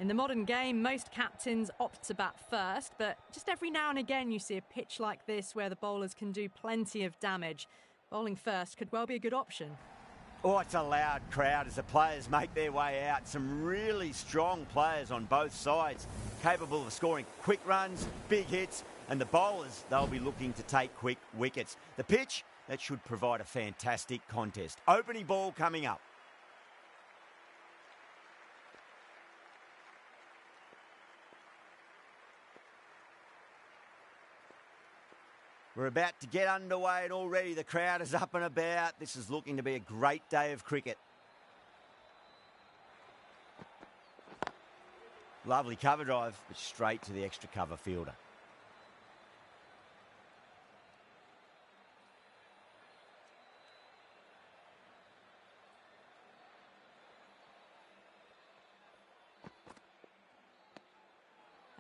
In the modern game, most captains opt to bat first, but just every now and again you see a pitch like this where the bowlers can do plenty of damage. Bowling first could well be a good option. Oh, it's a loud crowd as the players make their way out. Some really strong players on both sides, capable of scoring quick runs, big hits, and the bowlers, they'll be looking to take quick wickets. The pitch, that should provide a fantastic contest. Opening ball coming up. We're about to get underway and already the crowd is up and about. This is looking to be a great day of cricket. Lovely cover drive, but straight to the extra cover fielder.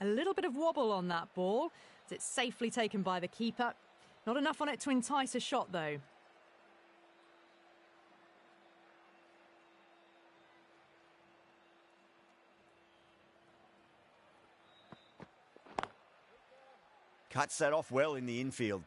A little bit of wobble on that ball, as it's safely taken by the keeper. Not enough on it to entice a shot, though. Cuts that off well in the infield.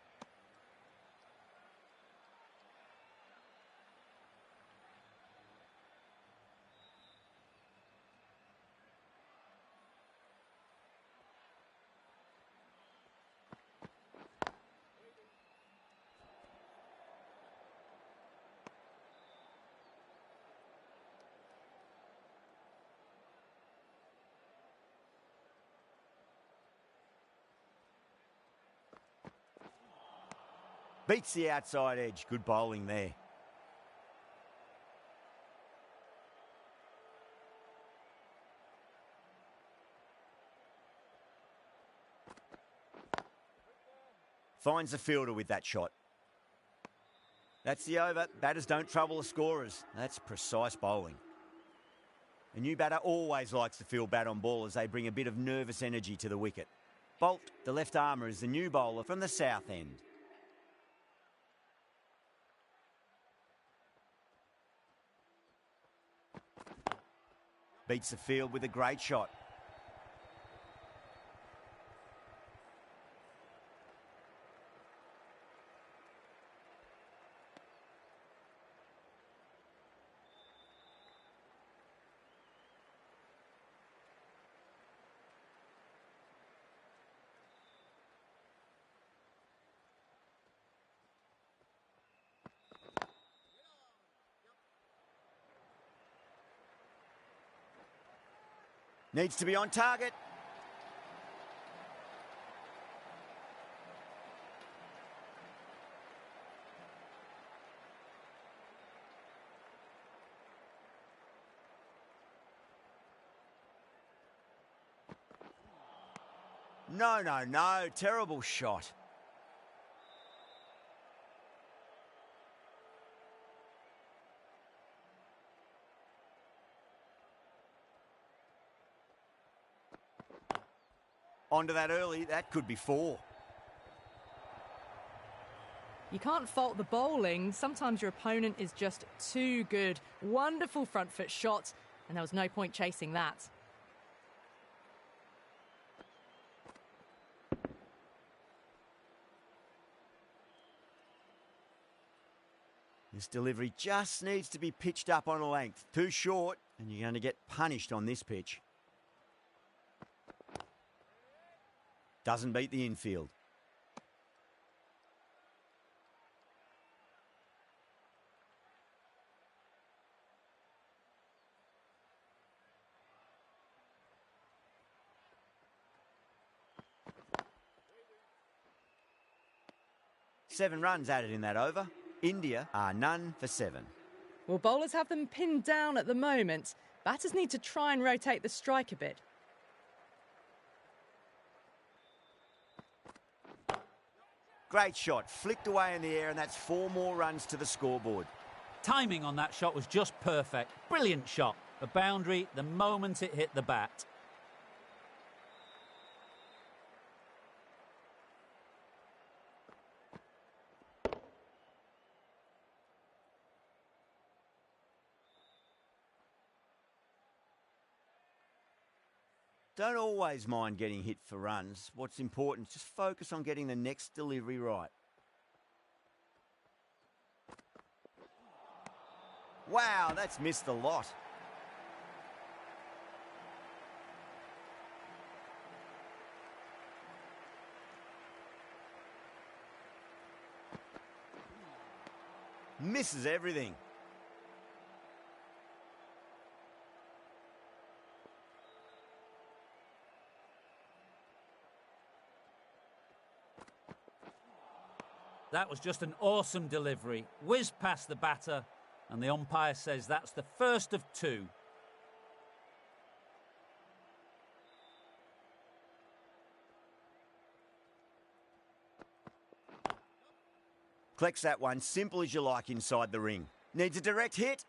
Beats the outside edge. Good bowling there. Finds the fielder with that shot. That's the over. Batters don't trouble the scorers. That's precise bowling. A new batter always likes to field bat on ball as they bring a bit of nervous energy to the wicket. Bolt, the left armour, is the new bowler from the south end. Beats the field with a great shot. Needs to be on target. No. Terrible shot. Onto that early, that could be 4. You can't fault the bowling. Sometimes your opponent is just too good. Wonderful front foot shot, and there was no point chasing that. This delivery just needs to be pitched up on a length. Too short, and you're going to get punished on this pitch. Doesn't beat the infield. Seven runs added in that over. India are none for 7. Well, bowlers have them pinned down at the moment. Batters need to try and rotate the strike a bit. Great shot, flicked away in the air, and that's 4 more runs to the scoreboard. Timing on that shot was just perfect. Brilliant shot. The boundary the moment it hit the bat. Don't always mind getting hit for runs. What's important is just focus on getting the next delivery right. Wow, that's missed a lot. Misses everything. That was just an awesome delivery. Whizzed past the batter, and the umpire says that's the first of two. Collects that one, simple as you like inside the ring. Needs a direct hit.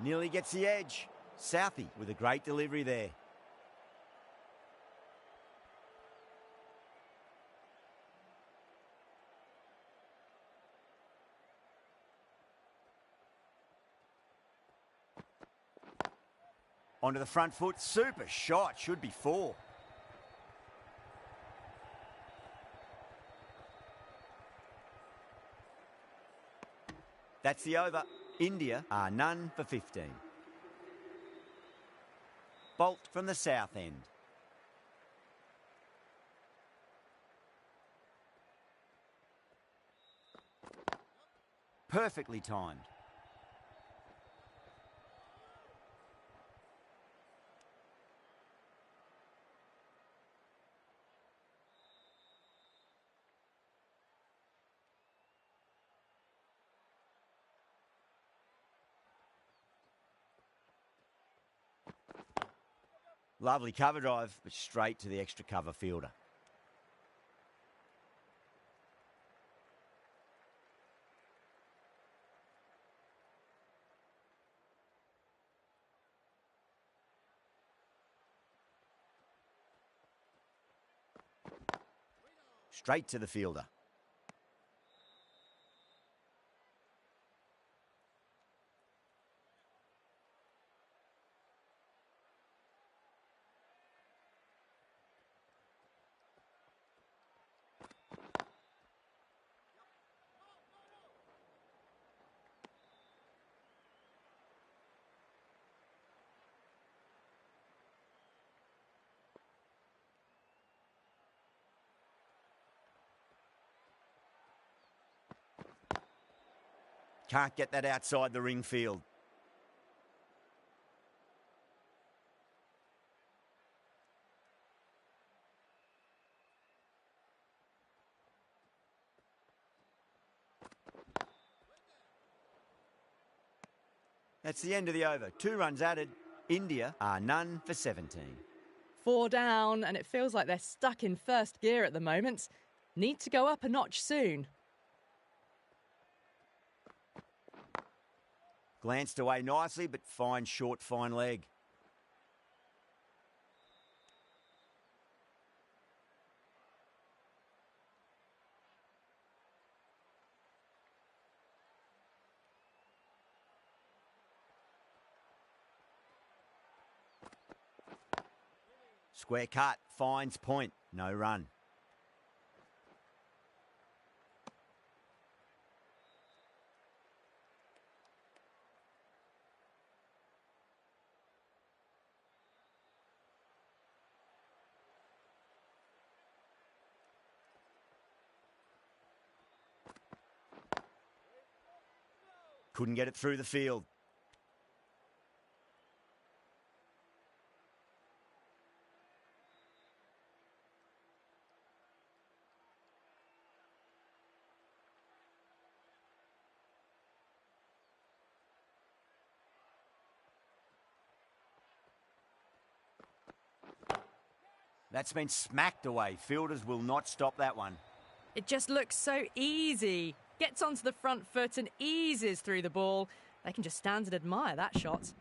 Nearly gets the edge. Southey with a great delivery there. Onto the front foot. Super shot. Should be 4. That's the over. India are none for 15. Bolt from the south end. Perfectly timed. Lovely cover drive, but straight to the extra cover fielder. Straight to the fielder. Can't get that outside the ring field. That's the end of the over. 2 runs added. India are none for 17. 4 down, and it feels like they're stuck in first gear at the moment. Need to go up a notch soon. Glanced away nicely, but fine short, fine leg. Square cut, finds point, no run. Couldn't get it through the field. That's been smacked away. Fielders will not stop that one. It just looks so easy. Gets onto the front foot and eases through the ball. They can just stand and admire that shot.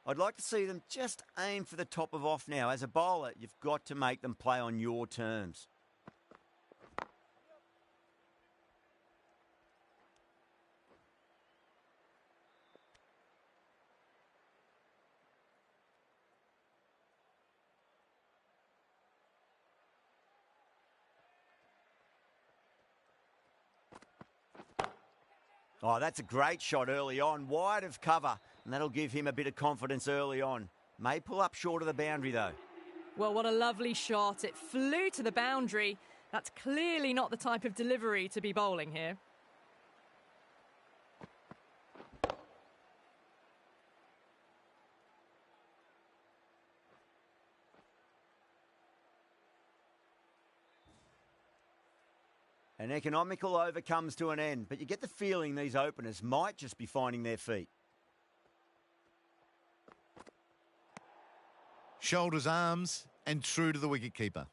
I'd like to see them just aim for the top of off now. As a bowler, you've got to make them play on your terms. Oh, that's a great shot early on, wide of cover, and that'll give him a bit of confidence early on. May pull up short of the boundary, though. Well, what a lovely shot. It flew to the boundary. That's clearly not the type of delivery to be bowling here. An economical over comes to an end, but you get the feeling these openers might just be finding their feet. Shoulders, arms, and true to the wicketkeeper.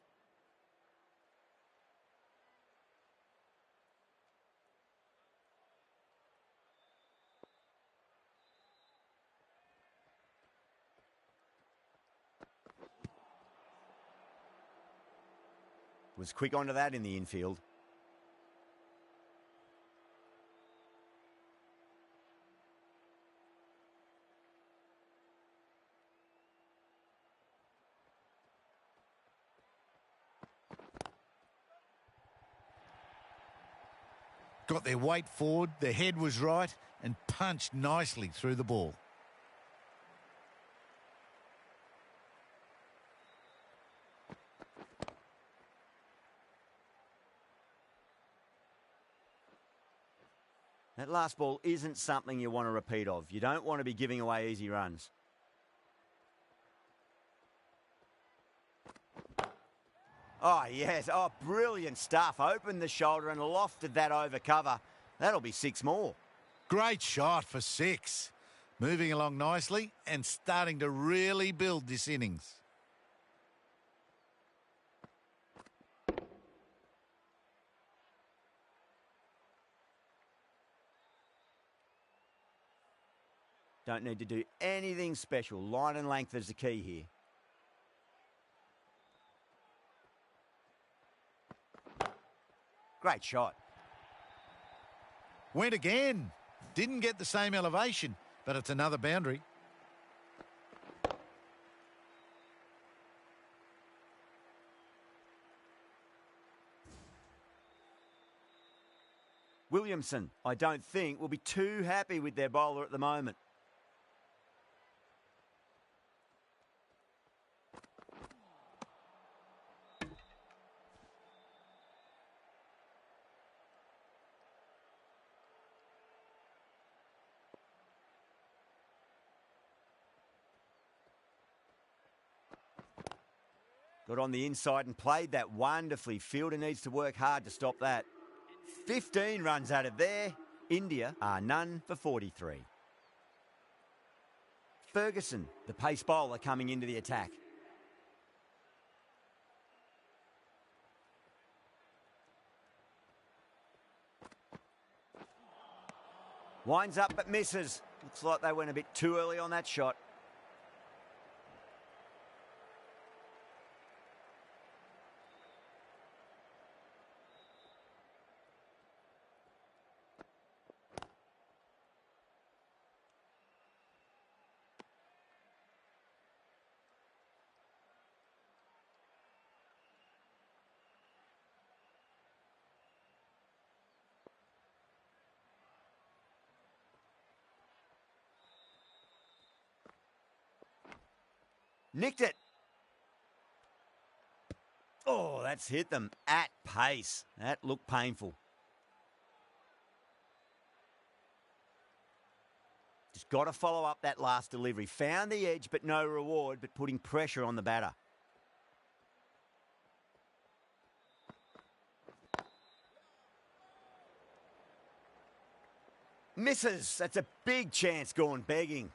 Was quick onto that in the infield. Got their weight forward, their head was right, and punched nicely through the ball. That last ball isn't something you want to repeat of. You don't want to be giving away easy runs. Oh, yes. Oh, brilliant stuff. Opened the shoulder and lofted that over cover. That'll be 6 more. Great shot for 6. Moving along nicely and starting to really build this innings. Don't need to do anything special. Line and length is the key here. Great shot. Went again. Didn't get the same elevation, but it's another boundary. Williamson, I don't think, will be too happy with their bowler at the moment. Got on the inside and played that wonderfully. Fielder needs to work hard to stop that. 15 runs out of there. India are none for 43. Ferguson, the pace bowler, coming into the attack. Winds up but misses. Looks like they went a bit too early on that shot. Nicked it. Oh, that's hit them at pace. That looked painful. Just got to follow up that last delivery. Found the edge, but no reward, but putting pressure on the batter. Misses. That's a big chance gone begging.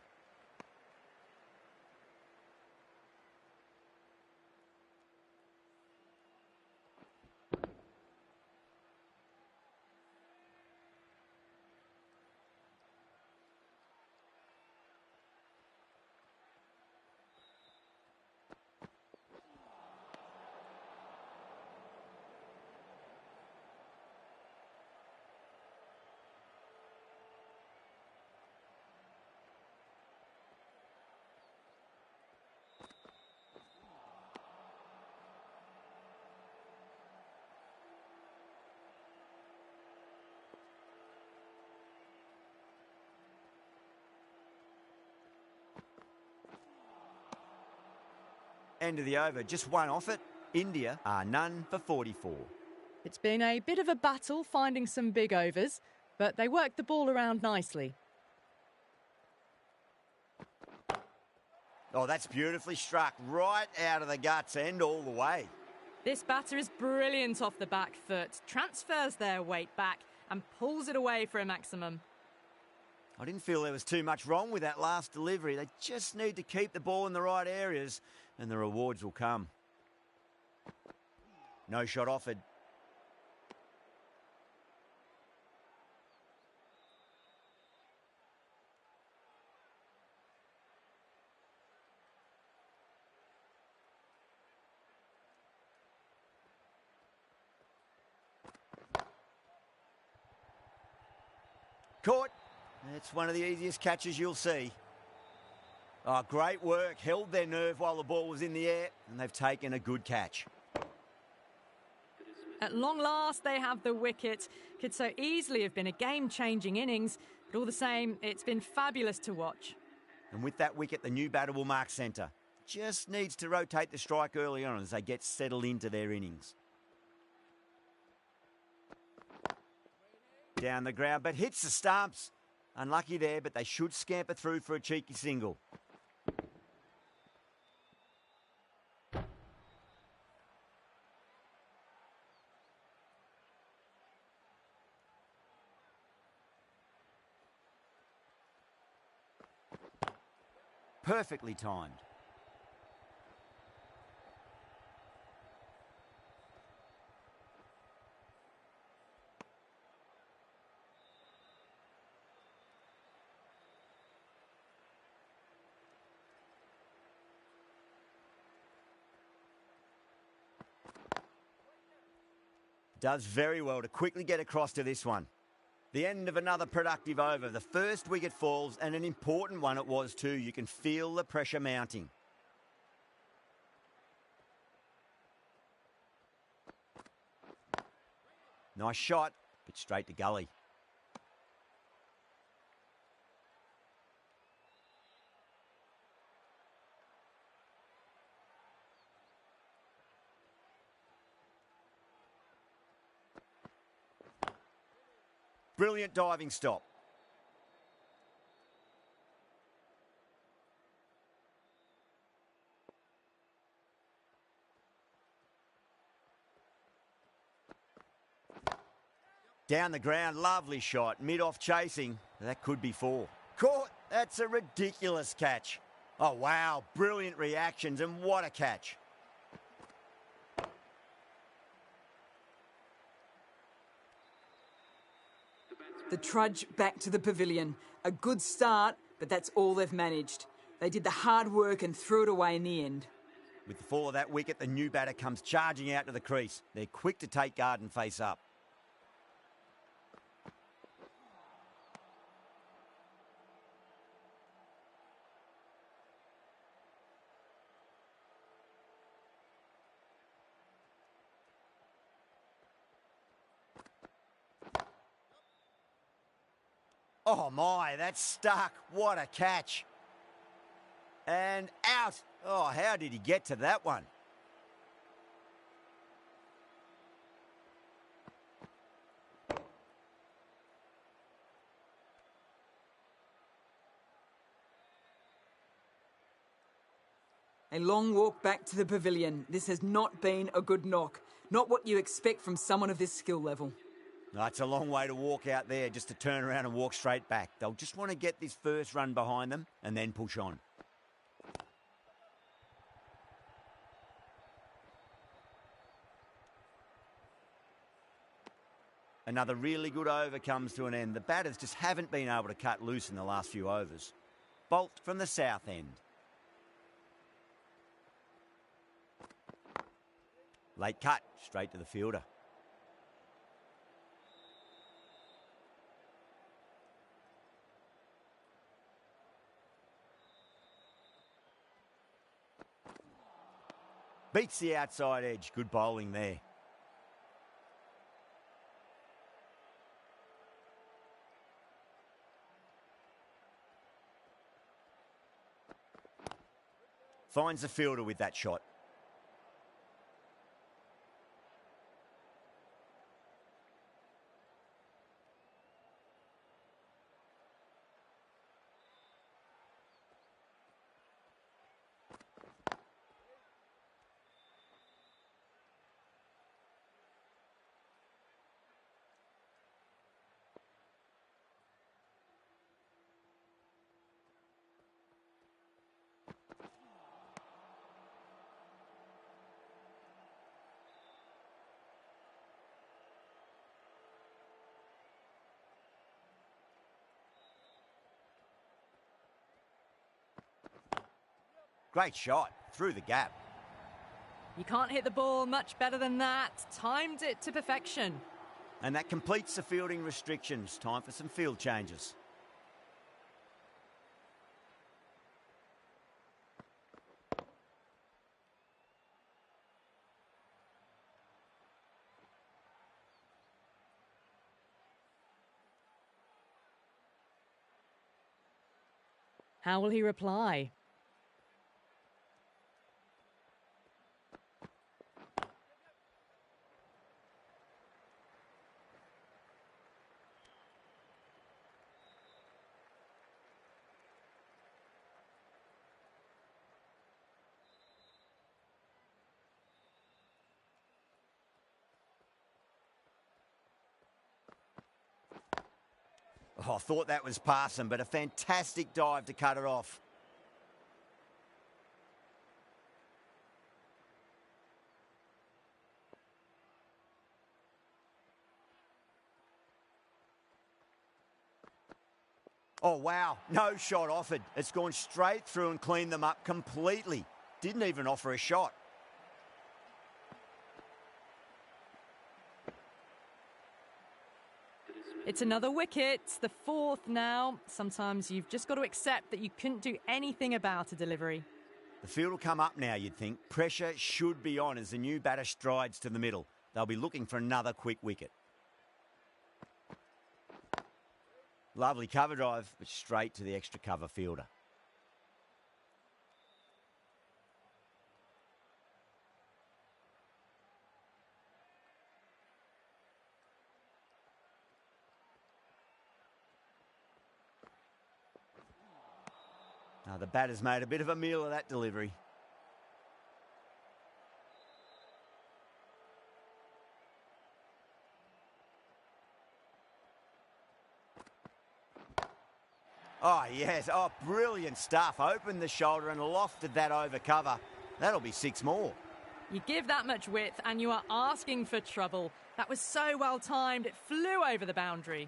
End of the over, just one off it. India are none for 44. It's been a bit of a battle finding some big overs, but they worked the ball around nicely. Oh, that's beautifully struck, right out of the guts and all the way. This batter is brilliant off the back foot, transfers their weight back and pulls it away for a maximum. I didn't feel there was too much wrong with that last delivery. They just need to keep the ball in the right areas and the rewards will come. No shot offered. Caught. It's one of the easiest catches you'll see. Oh, great work. Held their nerve while the ball was in the air, and they've taken a good catch. At long last, they have the wicket. Could so easily have been a game-changing innings, but all the same, it's been fabulous to watch. And with that wicket, the new batter will mark centre. Just needs to rotate the strike early on as they get settled into their innings. Down the ground, but hits the stumps. Unlucky there, but they should scamper through for a cheeky single. Perfectly timed. Does very well to quickly get across to this one. The end of another productive over. The first wicket falls, and an important one it was too. You can feel the pressure mounting. Nice shot, but straight to gully. Brilliant diving stop. Down the ground, lovely shot. Mid-off chasing. That could be four. Caught. That's a ridiculous catch. Oh, wow. Brilliant reactions, and what a catch. The trudge back to the pavilion. A good start, but that's all they've managed. They did the hard work and threw it away in the end. With the fall of that wicket, the new batter comes charging out to the crease. They're quick to take guard and face up. Oh my, that's stuck. What a catch. And out. Oh, how did he get to that one? A long walk back to the pavilion. This has not been a good knock. Not what you expect from someone of this skill level. No, it's a long way to walk out there just to turn around and walk straight back. They'll just want to get this first run behind them and then push on. Another really good over comes to an end. The batters just haven't been able to cut loose in the last few overs. Bolt from the south end. Late cut, straight to the fielder. Beats the outside edge. Good bowling there. Finds the fielder with that shot. Great shot, through the gap. You can't hit the ball much better than that. Timed it to perfection. And that completes the fielding restrictions. Time for some field changes. How will he reply? Oh, I thought that was passing, but a fantastic dive to cut it off. Oh, wow. No shot offered. It's gone straight through and cleaned them up completely. Didn't even offer a shot. It's another wicket, the fourth now. Sometimes you've just got to accept that you couldn't do anything about a delivery. The field will come up now, you'd think. Pressure should be on as the new batter strides to the middle. They'll be looking for another quick wicket. Lovely cover drive, but straight to the extra cover fielder. Now the batter's made a bit of a meal of that delivery. Oh, yes. Oh, brilliant stuff. Opened the shoulder and lofted that over cover. That'll be 6 more. You give that much width and you are asking for trouble. That was so well timed, it flew over the boundary.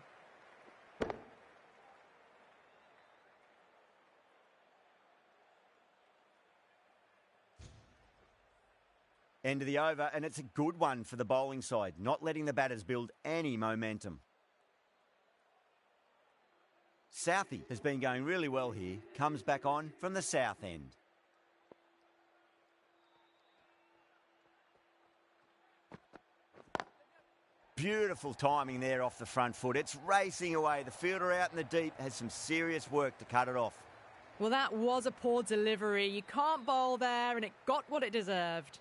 End of the over, and it's a good one for the bowling side, not letting the batters build any momentum. Southey has been going really well here, comes back on from the south end. Beautiful timing there off the front foot. It's racing away. The fielder out in the deep has some serious work to cut it off. Well, that was a poor delivery. You can't bowl there, and it got what it deserved.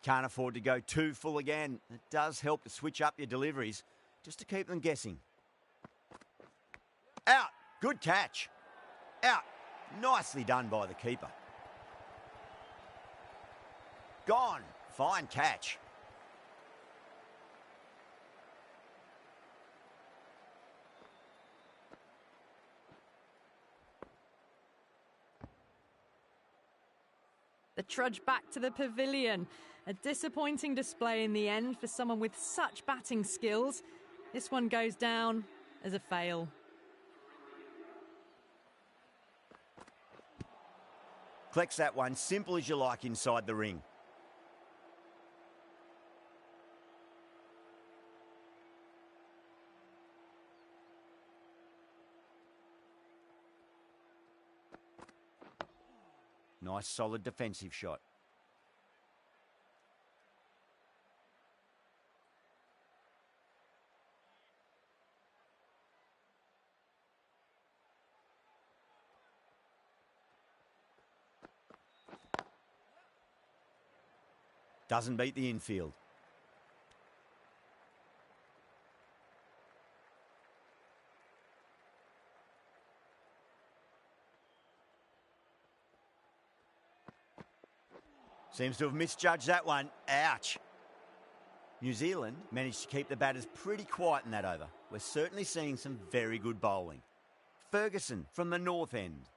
Can't afford to go too full again. It does help to switch up your deliveries, just to keep them guessing. Out. Good catch. Out. Nicely done by the keeper. Gone. Fine catch. The trudge back to the pavilion. A disappointing display in the end for someone with such batting skills. This one goes down as a fail. Collects that one, simple as you like inside the ring. Nice solid defensive shot. Doesn't beat the infield. Seems to have misjudged that one. Ouch. New Zealand managed to keep the batters pretty quiet in that over. We're certainly seeing some very good bowling. Ferguson from the north end.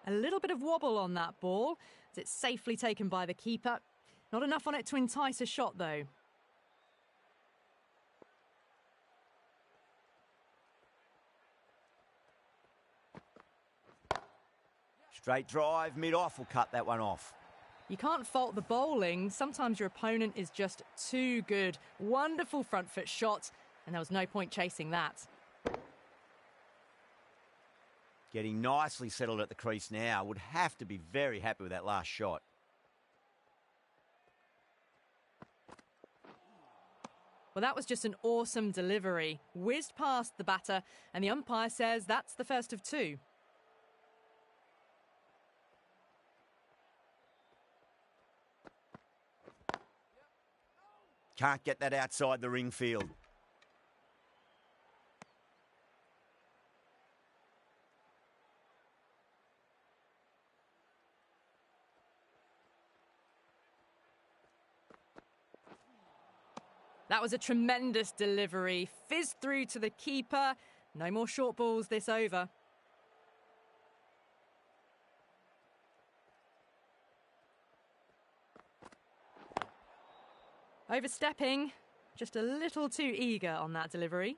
A little bit of wobble on that ball, as it's safely taken by the keeper. Not enough on it to entice a shot, though. Straight drive, mid-off will cut that one off. You can't fault the bowling. Sometimes your opponent is just too good. Wonderful front foot shot, and there was no point chasing that. Getting nicely settled at the crease now. Would have to be very happy with that last shot. Well, that was just an awesome delivery. Whizzed past the batter, and the umpire says that's the first of two. Can't get that outside the ring field. That was a tremendous delivery. Fizzed through to the keeper. No more short balls this over. Overstepping. Just a little too eager on that delivery.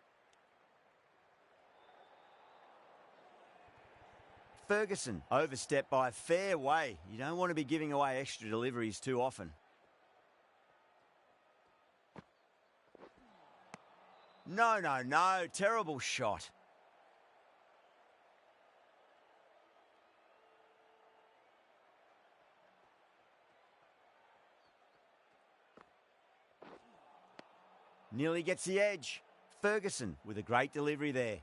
Ferguson overstepped by a fair way. You don't want to be giving away extra deliveries too often. No, no, no. Terrible shot. Nearly gets the edge. Ferguson with a great delivery there.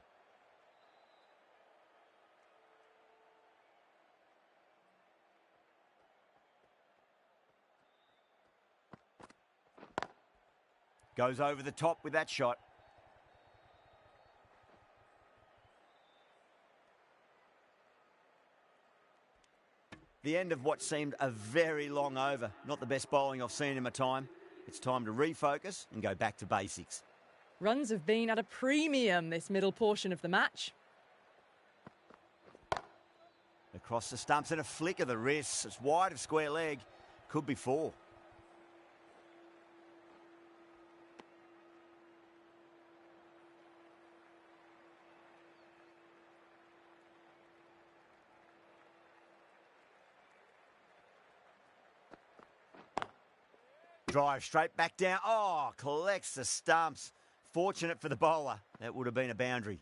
Goes over the top with that shot. The end of what seemed a very long over. Not the best bowling I've seen in my time. It's time to refocus and go back to basics. Runs have been at a premium this middle portion of the match. Across the stumps and a flick of the wrists. It's wide of square leg. Could be four. Drive straight back down. Oh, collects the stumps. Fortunate for the bowler. That would have been a boundary.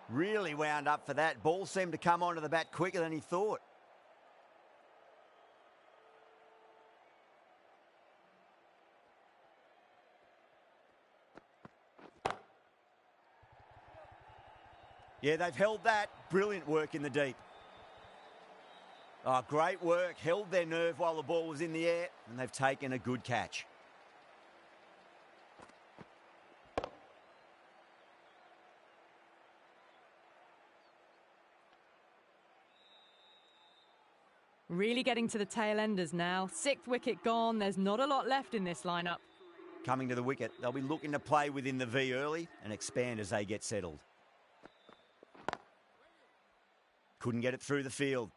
Really wound up for that. Ball seemed to come onto the bat quicker than he thought. Yeah, they've held that. Brilliant work in the deep. Oh, great work. Held their nerve while the ball was in the air, and they've taken a good catch. Really getting to the tail enders now. Sixth wicket gone. There's not a lot left in this lineup. Coming to the wicket, they'll be looking to play within the V early and expand as they get settled. Couldn't get it through the field.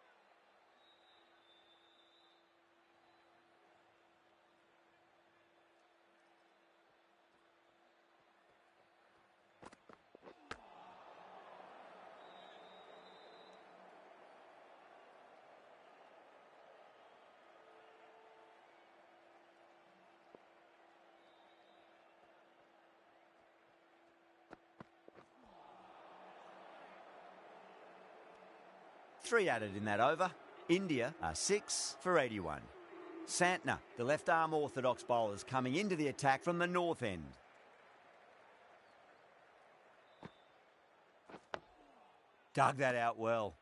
Three added in that over. India are 6 for 81. Santner, the left-arm orthodox bowlers, coming into the attack from the north end. Dug that out well.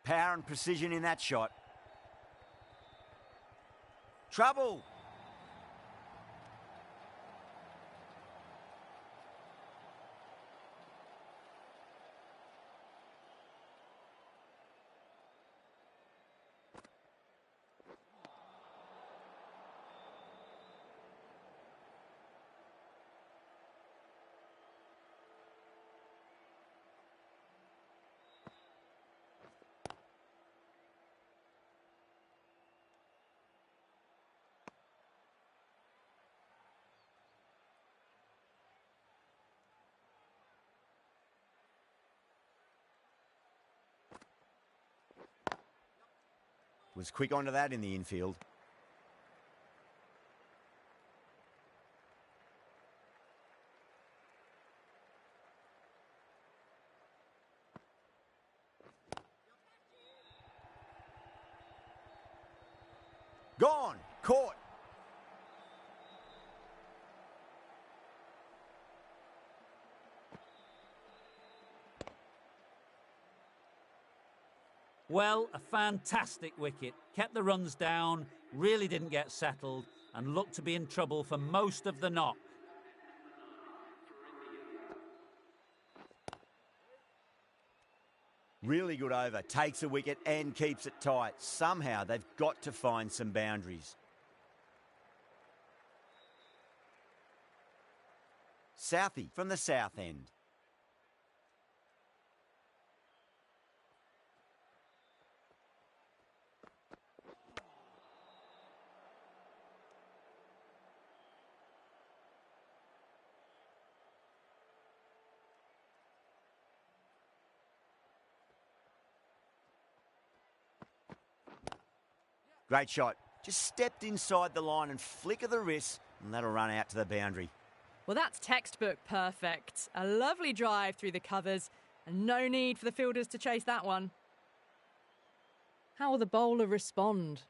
Power and precision in that shot. Trouble. Was quick onto that in the infield. Gone. Caught. Well, a fantastic wicket. Kept the runs down, really didn't get settled, and looked to be in trouble for most of the knock. Really good over. Takes a wicket and keeps it tight. Somehow they've got to find some boundaries. Southey from the south end. Great shot. Just stepped inside the line and flick of the wrist, and that'll run out to the boundary. Well, that's textbook perfect. A lovely drive through the covers, and no need for the fielders to chase that one. How will the bowler respond?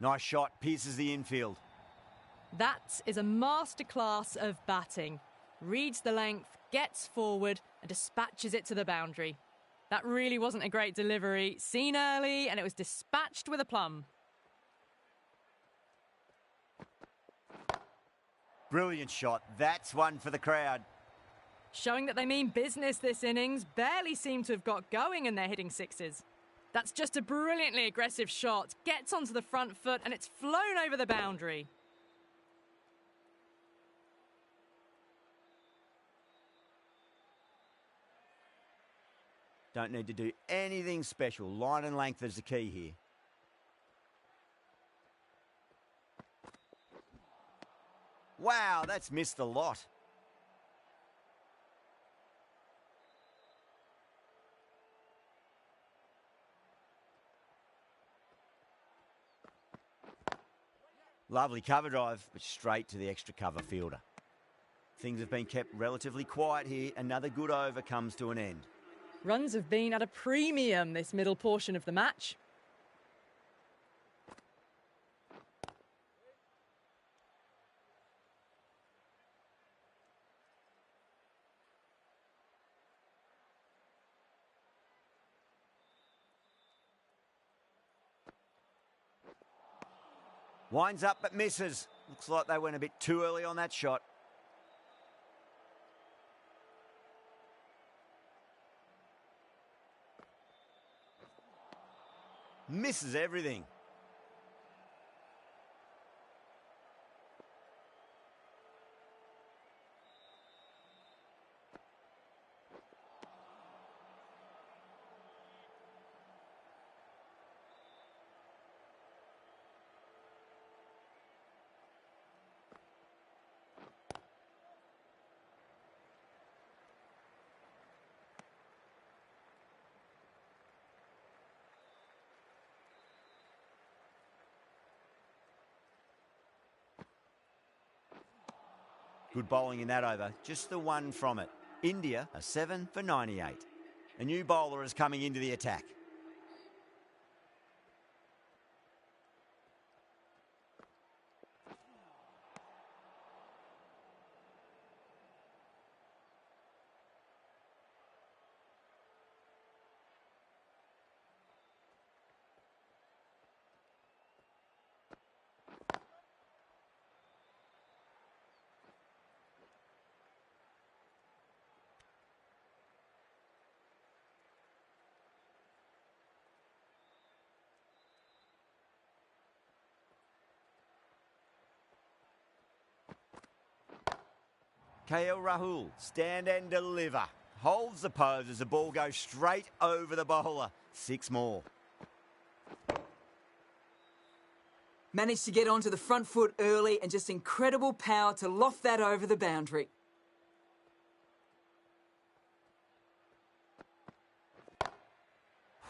Nice shot. Pierces the infield. That is a masterclass of batting. Reads the length, gets forward, and dispatches it to the boundary. That really wasn't a great delivery. Seen early, and it was dispatched with aplomb. Brilliant shot. That's one for the crowd. Showing that they mean business this innings. Barely seem to have got going, and they're hitting sixes. That's just a brilliantly aggressive shot. Gets onto the front foot, and it's flown over the boundary. Don't need to do anything special. Line and length is the key here. Wow, that's missed a lot. Lovely cover drive, but straight to the extra cover fielder. Things have been kept relatively quiet here. Another good over comes to an end. Runs have been at a premium this middle portion of the match. Winds up but misses. Looks like they went a bit too early on that shot. Misses everything. Good bowling in that over, just the one from it. India are 7 for 98. A new bowler is coming into the attack. KL Rahul, stand and deliver. Holds the pose as the ball goes straight over the bowler. 6 more. Managed to get onto the front foot early and just incredible power to loft that over the boundary.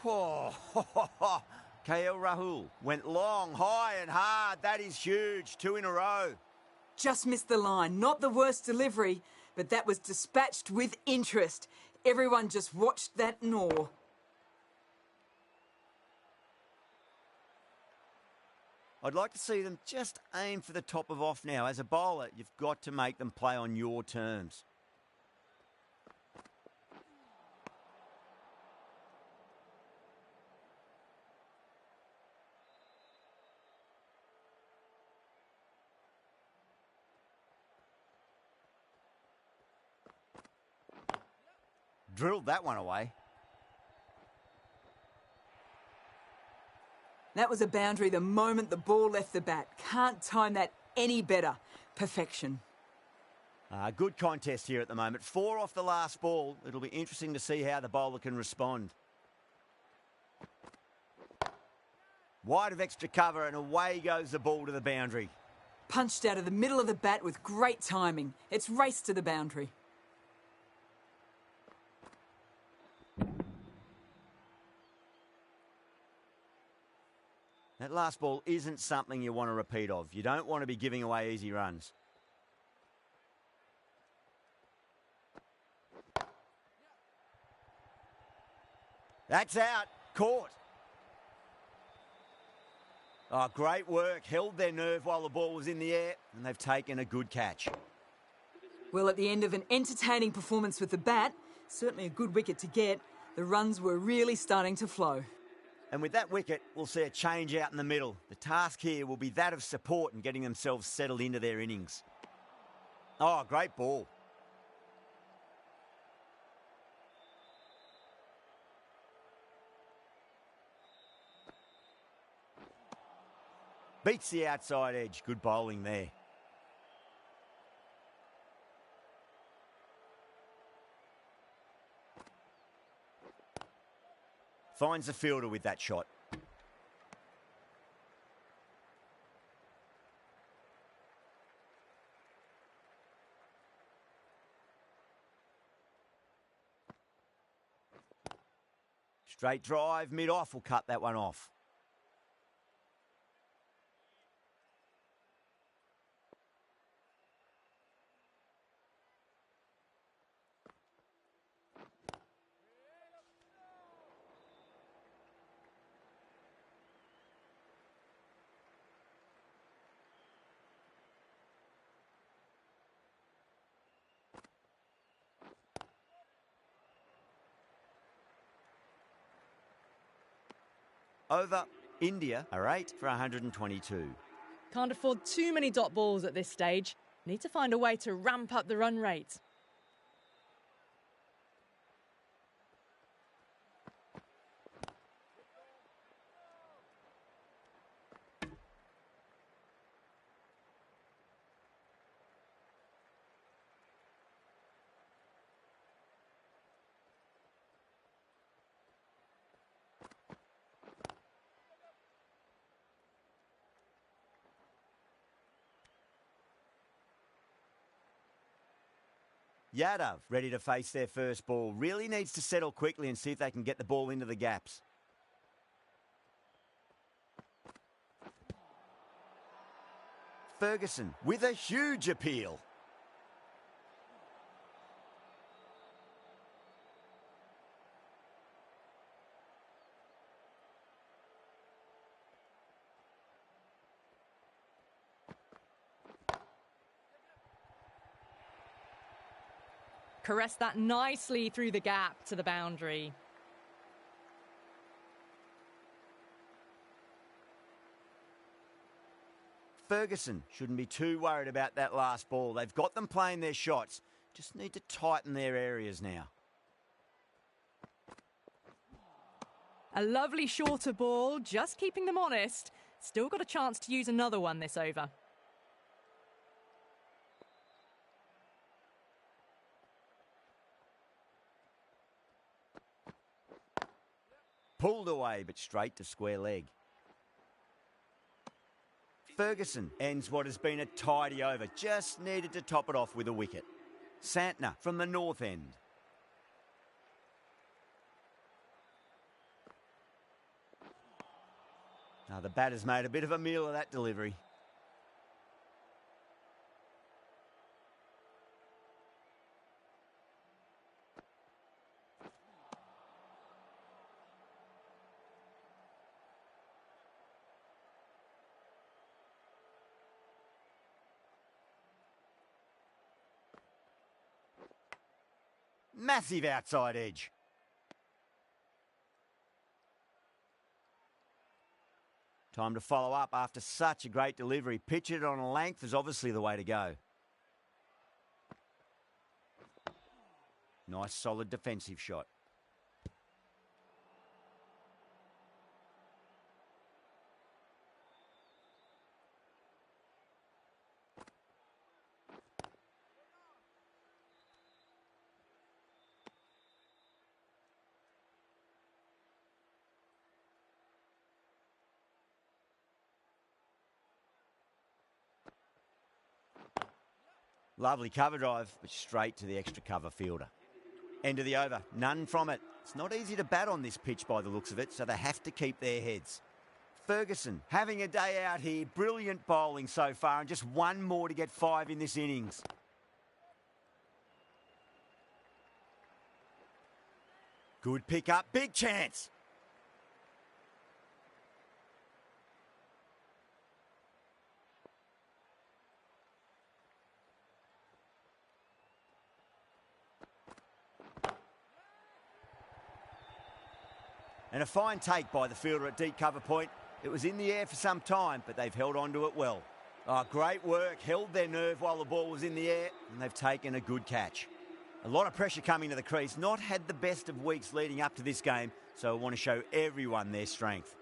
Oh, KL Rahul went long, high and hard. That is huge. 2 in a row. Just missed the line. Not the worst delivery, but that was dispatched with interest. Everyone just watched that gnaw. I'd like to see them just aim for the top of off now. As a bowler, you've got to make them play on your terms. Drilled that one away. That was a boundary the moment the ball left the bat. Can't time that any better. Perfection. Good contest here at the moment. 4 off the last ball. It'll be interesting to see how the bowler can respond. Wide of extra cover and away goes the ball to the boundary. Punched out of the middle of the bat with great timing. It's raced to the boundary. That last ball isn't something you want to repeat of. You don't want to be giving away easy runs. That's out. Caught. Oh, great work. Held their nerve while the ball was in the air, and they've taken a good catch. Well, at the end of an entertaining performance with the bat, certainly a good wicket to get, the runs were really starting to flow. And with that wicket, we'll see a change out in the middle. The task here will be that of support and getting themselves settled into their innings. Oh, great ball. Beats the outside edge. Good bowling there. Finds the fielder with that shot. Straight drive, mid-off will cut that one off. Over. India are 8 for 122. Can't afford too many dot balls at this stage. Need to find a way to ramp up the run rate. Yadav, ready to face their first ball, really needs to settle quickly and see if they can get the ball into the gaps. Ferguson with a huge appeal. Caressed that nicely through the gap to the boundary. Ferguson shouldn't be too worried about that last ball. They've got them playing their shots. Just need to tighten their areas now. A lovely shorter ball, just keeping them honest. Still got a chance to use another one this over. Pulled away, but straight to square leg. Ferguson ends what has been a tidy over. Just needed to top it off with a wicket. Santner from the north end. Now the batter's made a bit of a meal of that delivery. Massive outside edge. Time to follow up after such a great delivery. Pitch it on a length is obviously the way to go. Nice solid defensive shot. Lovely cover drive, but straight to the extra cover fielder. End of the over, none from it. It's not easy to bat on this pitch by the looks of it, so they have to keep their heads. Ferguson having a day out here. Brilliant bowling so far, and just one more to get 5 in this innings. Good pick up, big chance. And a fine take by the fielder at deep cover point. It was in the air for some time, but they've held on to it well. Oh, great work. Held their nerve while the ball was in the air, and they've taken a good catch. A lot of pressure coming to the crease. Not had the best of weeks leading up to this game, so I want to show everyone their strength.